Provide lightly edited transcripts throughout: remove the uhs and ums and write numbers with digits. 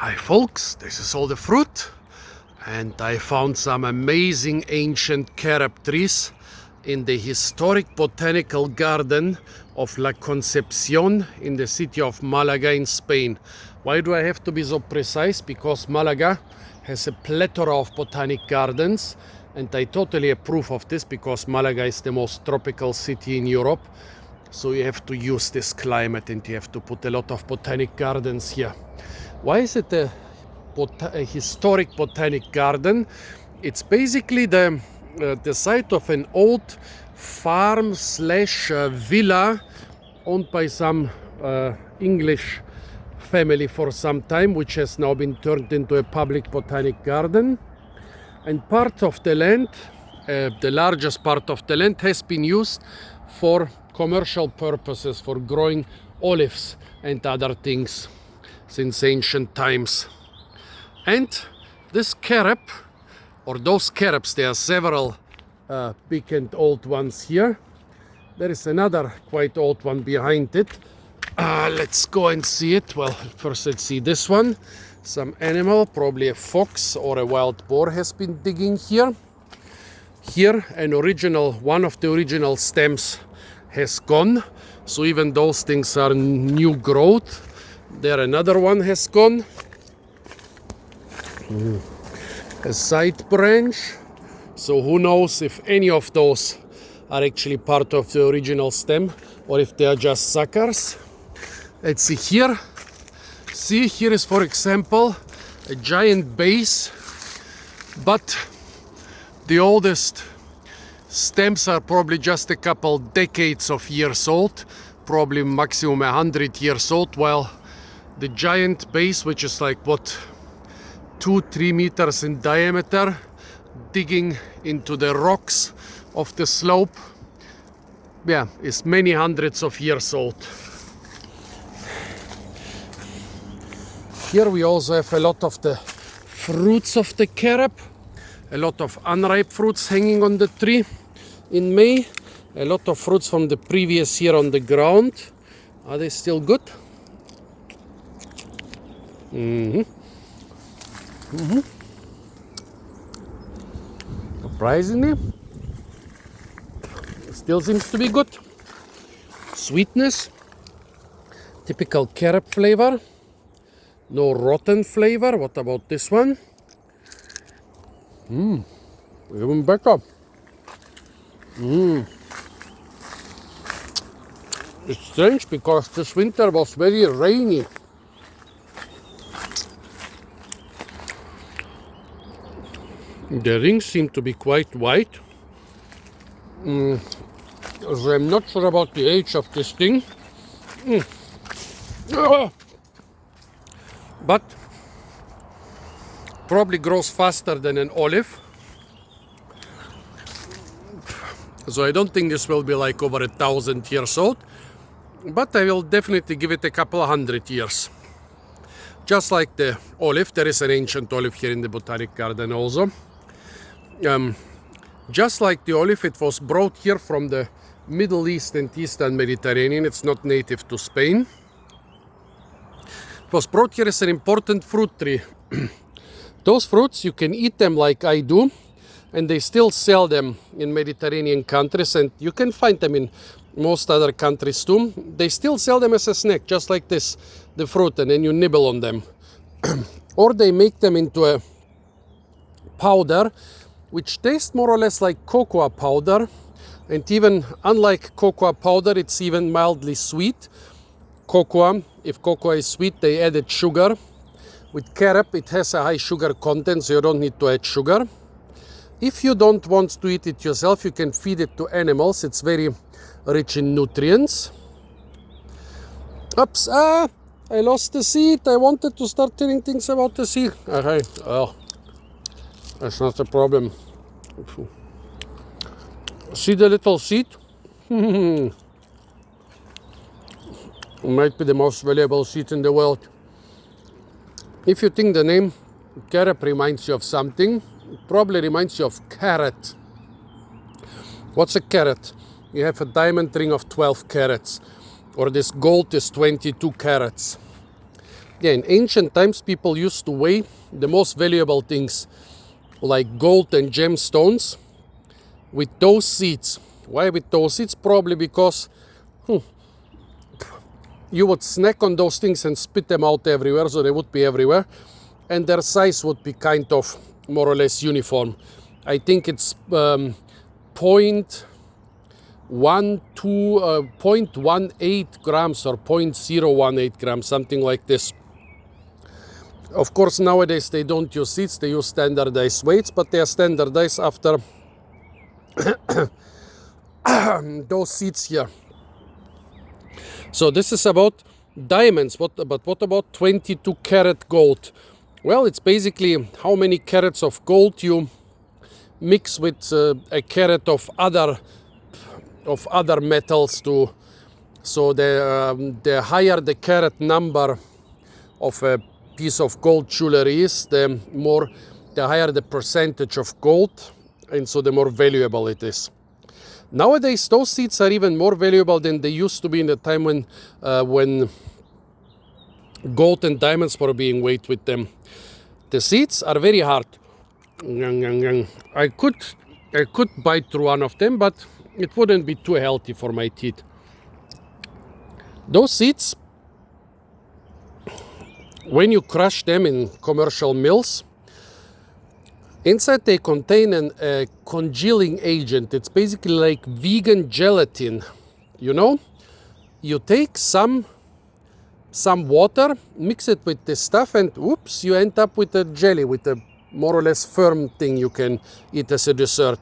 Hi folks, this is all the fruit, and I found some amazing ancient carob trees in the historic botanical garden of La Concepcion in the city of Malaga in Spain. Why do I have to be so precise? Because Malaga has a plethora of botanic gardens, and I totally approve of this because Malaga is the most tropical city in Europe. So you have to use this climate and you have to put a lot of botanic gardens here. Why is it a historic botanic garden? It's basically the site of an old farm slash villa owned by some English family for some time, which has now been turned into a public botanic garden. And part of the land, the largest part of the land, has been used for commercial purposes, for growing olives and other things since ancient times. And this carob, or those carobs, there are several big and old ones here. There is another quite old one behind it. Let's go and see it. Well, first let's see this one. Some animal, probably a fox or a wild boar, has been digging here. Here, one of the original stems has gone. So even those things are new growth. There another one has gone. A side branch. So who knows if any of those are actually part of the original stem or if they are just suckers. Let's see here. See, here is, for example, a giant base, but the oldest stems are probably just a couple decades of years old, probably maximum 100 years old, while the giant base, which is like 2-3 meters in diameter, digging into the rocks of the slope, is many hundreds of years old. Here we also have a lot of the fruits of the carob, a lot of unripe fruits hanging on the tree in May, a lot of fruits from the previous year on the ground. Are they still good? Surprisingly, still seems to be good. Sweetness, typical carob flavor, no rotten flavor. What about this one? Even better. It's strange because this winter was very rainy. The rings seem to be quite white. So I'm not sure about the age of this thing. But probably grows faster than an olive. So I don't think this will be like over 1,000 years old, but I will definitely give it a couple of 100 years. Just like the olive, there is an ancient olive here in the Botanic Garden also. Just like the olive, it was brought here from the Middle East and Eastern Mediterranean. It's not native to Spain. It was brought here as an important fruit tree. Those fruits, you can eat them like I do, and they still sell them in Mediterranean countries, and you can find them in most other countries too. They still sell them as a snack, just like this, the fruit, and then you nibble on them. Or they make them into a powder, which tastes more or less like cocoa powder, and even unlike cocoa powder, it's even mildly sweet. Cocoa, if cocoa is sweet, they added sugar. With carob, it has a high sugar content, so you don't need to add sugar. If you don't want to eat it yourself, you can feed it to animals. It's very rich in nutrients. Oops, I lost the seed. I wanted to start telling things about the seed. Okay, oh, that's not a problem. See the little seed? Might be the most valuable seed in the world. If you think the name carob reminds you of something, it probably reminds you of carrot. What's a carrot? You have a diamond ring of 12 carats, or this gold is 22 carats. Yeah, in ancient times, people used to weigh the most valuable things like gold and gemstones with those seeds. Why with those seeds? Probably because you would snack on those things and spit them out everywhere, so they would be everywhere, and their size would be kind of more or less uniform. I think it's 0.18 grams or 0.018 grams, something like this. Of course, nowadays they don't use seeds, they use standardized weights, but they are standardized after those seeds here. So this is about diamonds. But what about 22 karat gold? Well, it's basically how many carats of gold you mix with a carat of other metals to. So the higher the carat number of a piece of gold jewelry is, the higher the percentage of gold, and so the more valuable it is. Nowadays, those seeds are even more valuable than they used to be in the time when gold and diamonds were being weighed with them. The seeds are very hard. I could bite through one of them, but it wouldn't be too healthy for my teeth. Those seeds, when you crush them in commercial mills, inside they contain a congealing agent. It's basically like vegan gelatin. You know, you take some water, mix it with this stuff, and oops, you end up with a jelly, with a more or less firm thing you can eat as a dessert.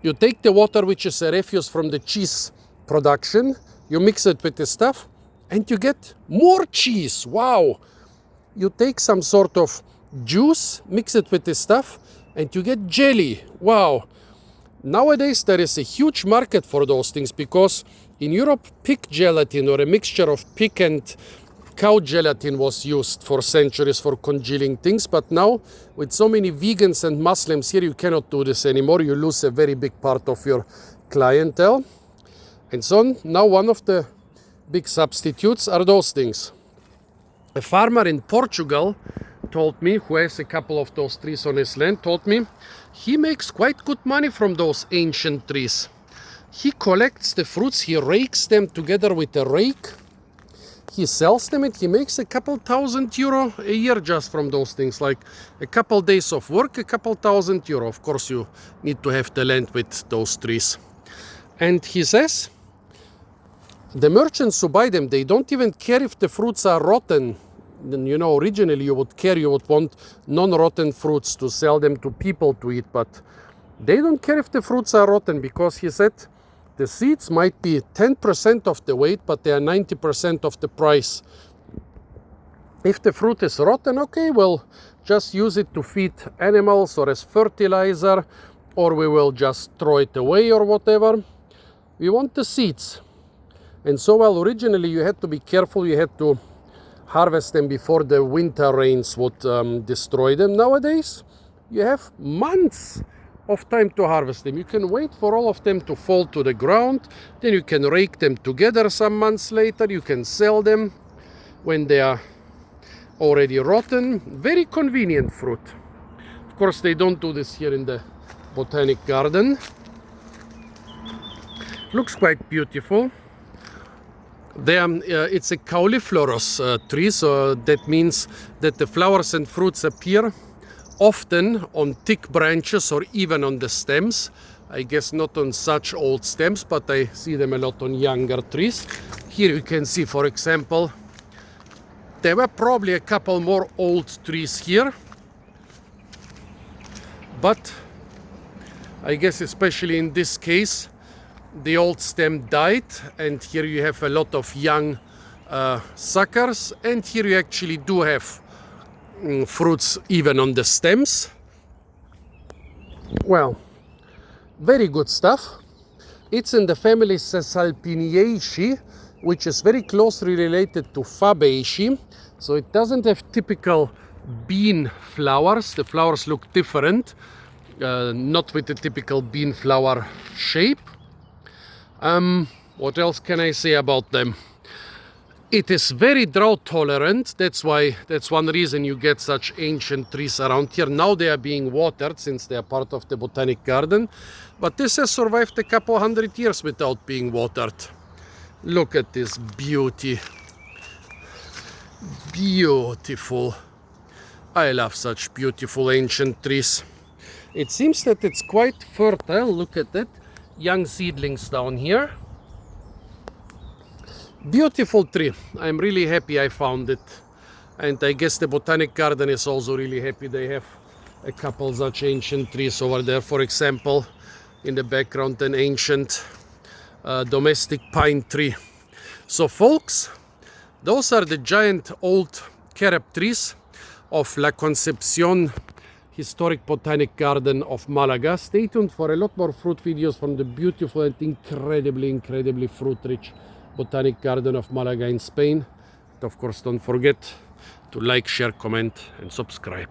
You take the water, which is a refuse from the cheese production, you mix it with the stuff, and you get more cheese. Wow! You take some sort of juice, mix it with this stuff, and you get jelly. Wow! Nowadays there is a huge market for those things, because in Europe pig gelatin, or a mixture of pig and cow gelatin, was used for centuries for congealing things. But now with so many vegans and Muslims here, you cannot do this anymore. You lose a very big part of your clientele. And so now one of the big substitutes are those things. A farmer in Portugal told me, who has a couple of those trees on his land, told me he makes quite good money from those ancient trees. He collects the fruits, he rakes them together with a rake, he sells them, and he makes a couple €1,000 a year just from those things. Like a couple days of work, a couple €1,000. Of course, you need to have the land with those trees. And he says the merchants who buy them, they don't even care if the fruits are rotten. You know, originally you would want non-rotten fruits to sell them to people to eat, but they don't care if the fruits are rotten, because he said the seeds might be 10% of the weight, but they are 90% of the price. If the fruit is rotten, okay, we'll just use it to feed animals or as fertilizer, or we will just throw it away or whatever. We want the seeds. And so, well, originally you had to be careful, you had to harvest them before the winter rains would destroy them. Nowadays, you have months of time to harvest them. You can wait for all of them to fall to the ground, then you can rake them together some months later, you can sell them when they are already rotten. Very convenient fruit. Of course, they don't do this here in the Botanic garden. Looks quite beautiful. It's a cauliflorous tree, so that means that the flowers and fruits appear often on thick branches or even on the stems. I guess not on such old stems, but I see them a lot on younger trees. Here you can see, for example, there were probably a couple more old trees here, but I guess especially in this case the old stem died, and here you have a lot of young suckers, and here you actually do have fruits even on the stems. Well, very good stuff. It's in the family Caesalpiniaceae, which is very closely related to Fabaceae. So it doesn't have typical bean flowers. The flowers look different, not with the typical bean flower shape. What else can I say about them? It is very drought tolerant. That's one reason you get such ancient trees around here. Now they are being watered since they are part of the Botanic garden. But this has survived a couple hundred years without being watered. Look at this beauty. Beautiful. I love such beautiful ancient trees. It seems that it's quite fertile. Look at that. Young seedlings down here. Beautiful tree. I'm really happy I found it. And I guess the Botanic garden is also really happy they have a couple such ancient trees over there. For example, in the background, an ancient domestic pine tree. So folks, those are the giant old carob trees of La Concepcion Historic Botanic Garden of Malaga. Stay tuned for a lot more fruit videos from the beautiful and incredibly fruit-rich Botanic Garden of Malaga in Spain. And of course, don't forget to like, share, comment and subscribe.